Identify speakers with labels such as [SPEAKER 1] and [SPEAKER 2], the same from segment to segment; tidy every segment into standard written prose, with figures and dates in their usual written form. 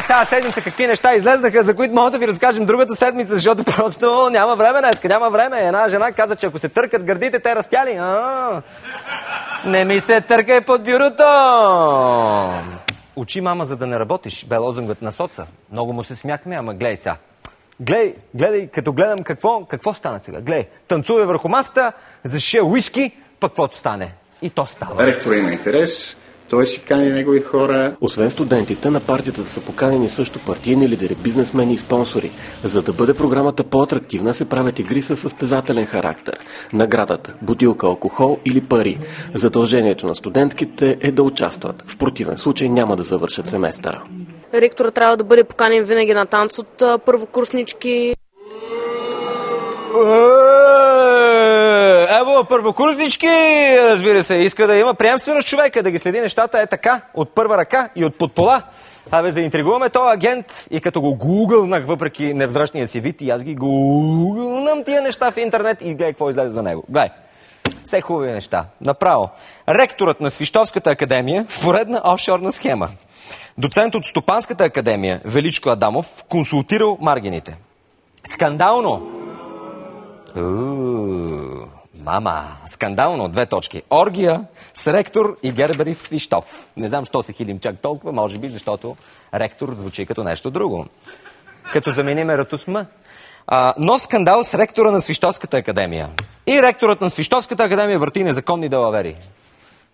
[SPEAKER 1] Тази седмица какви неща излезнаха, за които мога да ви разкажем другата седмица, защото просто няма време днеска, няма време. Една жена каза, че ако се търкат гърдите, те растяли. Не ми се търкай под бюрото! Учи мама, за да не работиш, бе лозунгът на соца. Много му се смяхме, ама гледай сега. Гледай, като гледам какво стана сега. Гледай, танцува върху масата, зашия уиски, пък каквото стане. И то става.
[SPEAKER 2] Ректора има интерес, той си кани негови хора.
[SPEAKER 3] Освен студентите, на партията са поканени също партийни лидери, бизнесмени и спонсори. За да бъде програмата по-атрактивна, се правят игри със състезателен характер. Наградата – бутилка алкохол или пари. Задължението на студентките е да участват. В противен случай няма да завършат семестъра.
[SPEAKER 4] Ректора трябва да бъде поканен винаги на танц от първокурснички.
[SPEAKER 1] Ево, първокурснички, разбира се, иска да има приемственост човека, да ги следи нещата така, от първа ръка и от подпола. Заинтригуваме този агент и като го гугълнах, въпреки невзрачния си вид, и аз ги гугълнам тия неща в интернет и гледай какво излезе за него. Гледай, все хубави неща. Направо. Ректорът на Свищовската академия в поредна офшорна схема. Доцент от Стопанската академия Величко Адамов консултирал Маргините. Скандално! Мама, скандално, 2 точки. Оргия с ректор и гербери в Свищов. Не знам, що се хилим чак толкова, може би, защото ректор звучи като нещо друго. Като замениме Ратусма. Нов скандал с ректора на Свищовската академия. И ректорът на Свищовската академия върти незаконни далавери.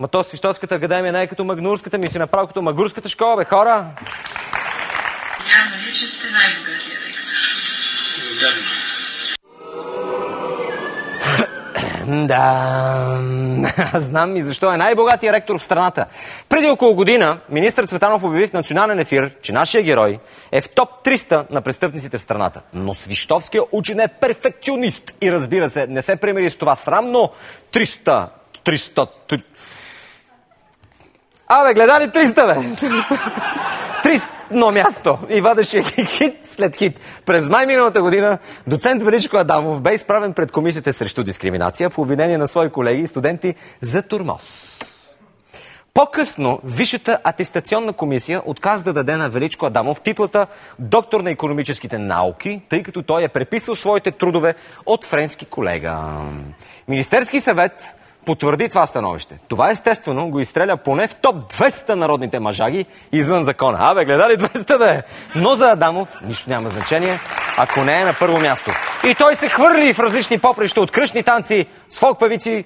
[SPEAKER 1] Ма то Свищовската академия не е като Магнурската, ми си направо като Магурската школа, бе, хора!
[SPEAKER 5] Явно ли, че сте най-богатия ректор?
[SPEAKER 1] Да, знам и защо е най-богатия ректор в страната. Преди около година министър Цветанов обяви в национален ефир, че нашия герой е в топ 300 на престъпниците в страната. Но Свищовския учен е перфекционист и, разбира се, не се примири с това срамно 300... гледа ли 300, бе? 300 място и вадеше хит след хит. През май миналата година доцент Величко Адамов бе изправен пред комисията срещу дискриминация по обвинение на свои колеги и студенти за тормоз. По-късно Висшата атестационна комисия отказа да даде на Величко Адамов титлата доктор на икономическите науки, тъй като той е преписал своите трудове от френски колега. Министерски съвет потвърди това становище. Това естествено го изстреля поне в топ 200 народните мъжаги извън закона. Гледа ли 200, бе? Но за Адамов нищо няма значение, ако не е на първо място. И той се хвърли в различни поприща от кръшни танци с фолк певици.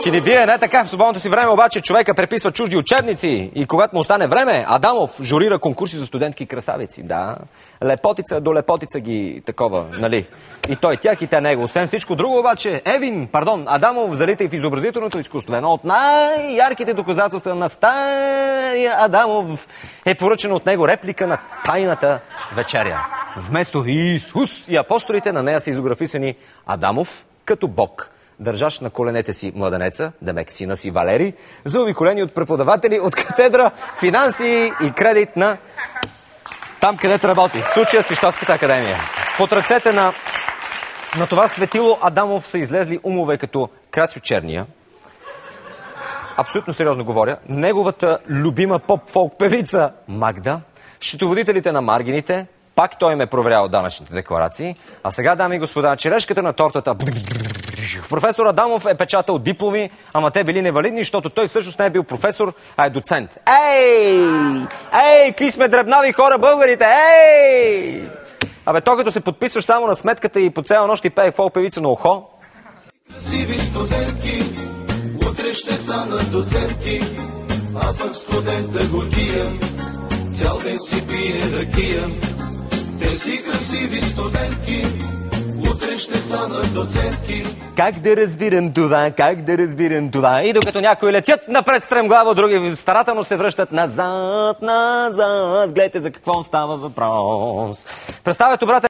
[SPEAKER 1] Че ни бие, не така. В свободното си време обаче човека преписва чужди учебници и когато му остане време, Адамов журира конкурси за студентки и красавици. Да, лепотица до лепотица ги такова, нали? И той тях и те него. Освен всичко друго обаче, Адамов залита и в изобразителното изкуство. Едно от най-ярките доказателства на стария Адамов е поръчена от него реплика на тайната вечеря. Вместо Исус и апостолите, на нея са изографисани Адамов като Бог, държаш на коленете си младенеца, демек сина си Валери, заобиколени от преподаватели от катедра финанси и кредит на там, където работи. В случая Свищовската академия. Под ръцете на това светило Адамов са излезли умове като Красьо Черния. Абсолютно сериозно говоря. Неговата любима поп-фолк певица Магда, счетоводителите на Маргините, пак той ме проверял данъчните декларации, а сега, дами и господа, черешката на тортата. Професор Адамов е печатал дипломи, ама те били невалидни, защото той всъщност не е бил професор, а е доцент. Какви сме дребнави хора българите, то като се подписваш само на сметката и по цяла нощ и пее фолк певица на ухо.
[SPEAKER 6] Красиви студентки, утре ще станат доцентки, а пък студента горкия, цял ден си пие ракия. Тези красиви студентки, утре ще станат доцентки.
[SPEAKER 1] Как да разбирам това? И докато някои летят напред стремглаво, други старателно се връщат назад. Гледайте за какво става въпрос. Представете, брате,